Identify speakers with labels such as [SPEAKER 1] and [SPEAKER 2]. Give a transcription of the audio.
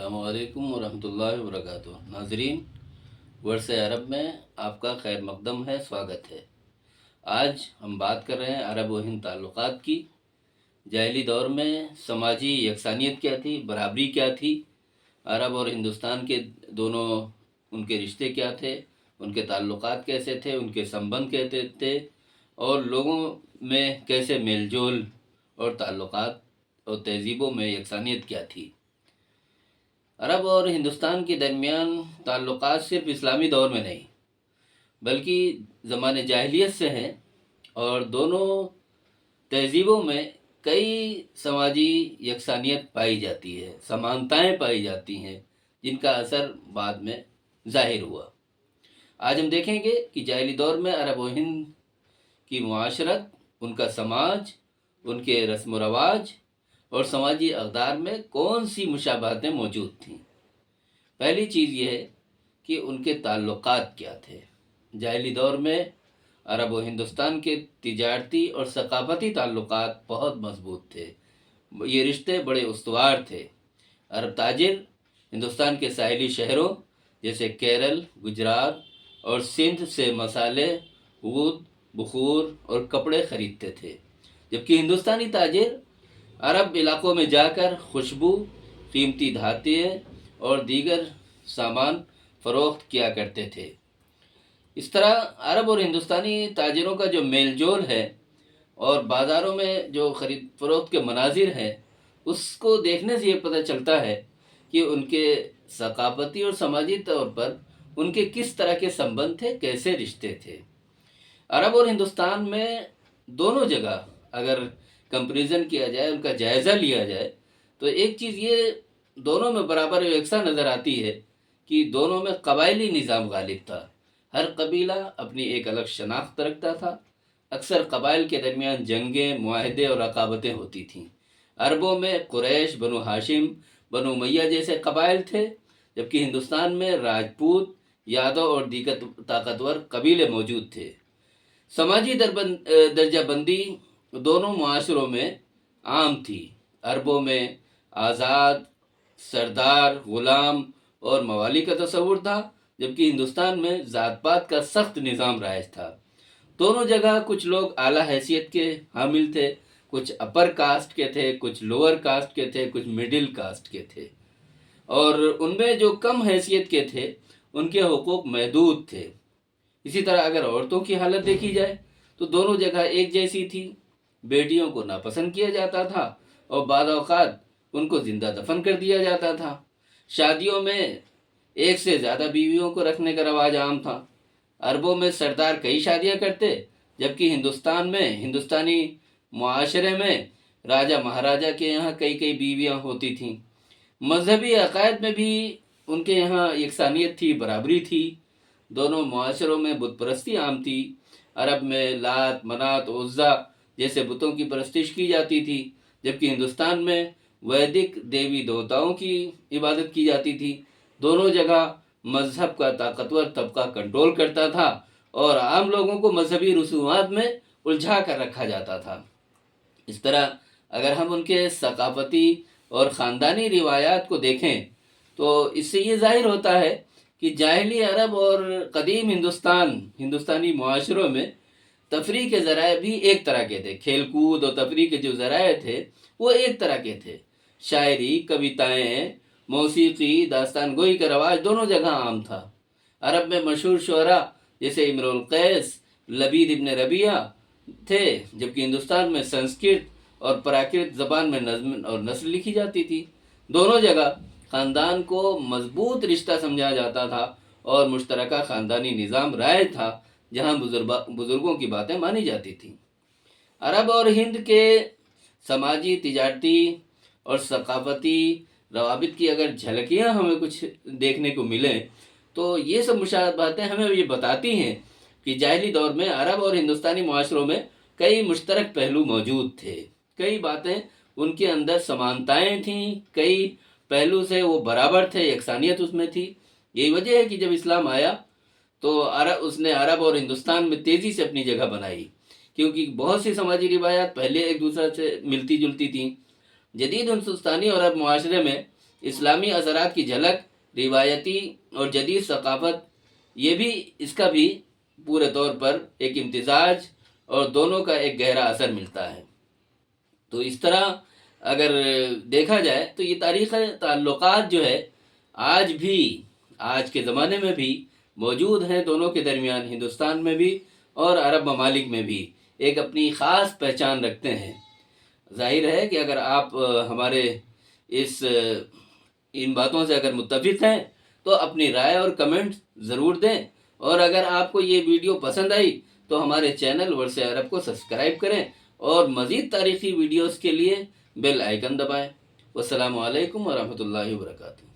[SPEAKER 1] अस्सलामुअलैकुम वरहमतुल्लाहि वबरकातुहू। नाजरीन, वर्ष अरब में आपका खैर मकदम है, स्वागत है। आज हम बात कर रहे हैं अरब व हिंद ताल्लुकात की। जाहिली दौर में समाजी यकसानियत क्या थी, बराबरी क्या थी, अरब और हिंदुस्तान के दोनों उनके रिश्ते क्या थे, उनके ताल्लुकात कैसे थे, उनके संबंध कैसे थे और लोगों में कैसे मेलजोल और ताल्लुकात और तहजीबों में यकसानियत क्या थी। अरब और हिंदुस्तान के दरमियान ताल्लुकात सिर्फ इस्लामी दौर में नहीं बल्कि ज़माने जाहिलियत से हैं और दोनों तहजीबों में कई समाजी यकसानियत पाई जाती है, समानताएं पाई जाती हैं जिनका असर बाद में ज़ाहिर हुआ। आज हम देखेंगे कि जाहिली दौर में अरब व हिंद की मुआशरत, उनका समाज, उनके रस्म व रवाज और समाजी अक़दार में कौन सी मुशाबहतें मौजूद थीं। पहली चीज़ ये है कि उनके ताल्लुकात क्या थे। जाहिली दौर में अरब व हिंदुस्तान के तिजारती और सकाफ़ती ताल्लुकात बहुत मजबूत थे। ये रिश्ते बड़े उस्तवार थे। अरब ताजिर हिंदुस्तान के साहिली शहरों जैसे केरल, गुजरात और सिंध से मसाले, ऊद, बखूर और कपड़े ख़रीदते थे, जबकि हिंदुस्तानी ताजिर अरब इलाक़ों में जाकर खुशबू, कीमती धातुएँ और दीगर सामान फ़रोख्त किया करते थे। इस तरह अरब और हिंदुस्तानी ताजिरों का जो मेल जोल है और बाज़ारों में जो ख़रीद फ़रोख्त के मनाजिर हैं, उसको देखने से ये पता चलता है कि उनके सकाफ़ती और समाजी तौर पर उनके किस तरह के संबंध थे, कैसे रिश्ते थे। अरब और हिंदुस्तान में दोनों जगह अगर कंपैरिजन किया जाए, उनका जायज़ा लिया जाए, तो एक चीज़ ये दोनों में बराबर यकसा नज़र आती है कि दोनों में कबायली निज़ाम गालिब था। हर कबीला अपनी एक अलग शनाख्त रखता था। अक्सर कबाइल के दरमियान जंगें, मुआहदे और रकाबतें होती थीं। अरबों में कुरैश, बनु हाशिम, बनु उमैया जैसे कबाइल थे, जबकि हिंदुस्तान में राजपूत, यादव और दीगर ताकतवर कबीले मौजूद थे। समाजी दर्जाबंदी दोनों मुआशरों में आम थी। अरबों में आज़ाद, सरदार, ग़ुलाम और मवाली का तस्वुर था, जबकि हिंदुस्तान में ज़ात पात का सख्त निज़ाम राइज था। दोनों जगह कुछ लोग आला हैसियत के हामिल थे, कुछ अपर कास्ट के थे, कुछ लोअर कास्ट के थे, कुछ मिडिल कास्ट के थे और उनमें जो कम हैसियत के थे उनके हुकूक महदूद थे। इसी तरह अगर औरतों की हालत देखी जाए तो दोनों जगह एक जैसी थी। बेटियों को नापसंद किया जाता था और बाद औक़ात उनको ज़िंदा दफन कर दिया जाता था। शादियों में एक से ज़्यादा बीवियों को रखने का रवाज आम था। अरबों में सरदार कई शादियां करते, जबकि हिंदुस्तान में, हिंदुस्तानी मुआशरे में राजा महाराजा के यहाँ कई कई बीवियां होती थीं। मजहबी अकायद में भी उनके यहाँ यकसानियत थी, बराबरी थी। दोनों मुआशरों में बुत परस्ती आम थी। अरब में लात, मनात, उज़्ज़ा जैसे बुतों की परस्तिश की जाती थी, जबकि हिंदुस्तान में वैदिक देवी देवताओं की इबादत की जाती थी। दोनों जगह मजहब का ताकतवर तबका कंट्रोल करता था और आम लोगों को मजहबी रसूमात में उलझा कर रखा जाता था। इस तरह अगर हम उनके सकाफती और ख़ानदानी रिवायात को देखें तो इससे ये ज़ाहिर होता है कि जाहिली अरब और कदीम हिंदुस्तानी मुआशरों में तफरीह के ज़राए भी एक तरह के थे। खेल कूद और तफरीह के जो ज़राए थे वो एक तरह के थे। शायरी, कविताएँ, मौसीकी, दास्तान गोई का रवाज दोनों जगह आम था। अरब में मशहूर शुअरा जैसे इमरुल कैस, लबीद इब्न रबिया थे, जबकि हिंदुस्तान में संस्कृत और प्राकृत ज़बान में नज़्म और नस्ल लिखी जाती थी। दोनों जगह ख़ानदान को मजबूत रिश्ता समझा जाता था और मुश्तरका ख़ानदानी निज़ाम राइज था, जहाँ बुज़ुर्गों की बातें मानी जाती थीं। अरब और हिंद के समाजी, तिजारती और सकाफ़ती रवाबित की अगर झलकियाँ हमें कुछ देखने को मिलें तो ये सब मुशाबहतें हमें ये बताती हैं कि जाहिली दौर में अरब और हिंदुस्तानी मुआशरों में कई मुश्तरक पहलू मौजूद थे। कई बातें उनके अंदर समानताएं थीं, कई पहलू से वो बराबर थे, यकसानियत उसमें थी। यही वजह है कि जब इस्लाम आया तो उसने अरब और हिंदुस्तान में तेज़ी से अपनी जगह बनाई, क्योंकि बहुत सी समाजी रिवायात पहले एक दूसरे से मिलती जुलती थीं। जदीद हिंदुस्तानी और अरब मुआशरे में اسلامی اثرات کی جھلک، روایتی اور جدید ثقافت، یہ بھی اس کا بھی پورے طور پر ایک امتزاج اور دونوں کا ایک گہرا اثر ملتا ہے۔ تو اس طرح اگر دیکھا جائے تو یہ تاریخ تعلقات جو ہے آج بھی، آج کے زمانے میں بھی موجود ہیں دونوں کے درمیان، ہندوستان میں بھی اور عرب ممالک میں بھی ایک اپنی خاص پہچان رکھتے ہیں۔ ظاہر ہے کہ اگر آپ ہمارے اس ان باتوں سے اگر متفق ہیں تو اپنی رائے اور کمنٹ ضرور دیں، اور اگر آپ کو یہ ویڈیو پسند آئی تو ہمارے چینل ورثہ عرب کو سبسکرائب کریں اور مزید تاریخی ویڈیوز کے لیے بیل آئیکن دبائیں۔ والسلام علیکم ورحمۃ اللہ وبرکاتہ۔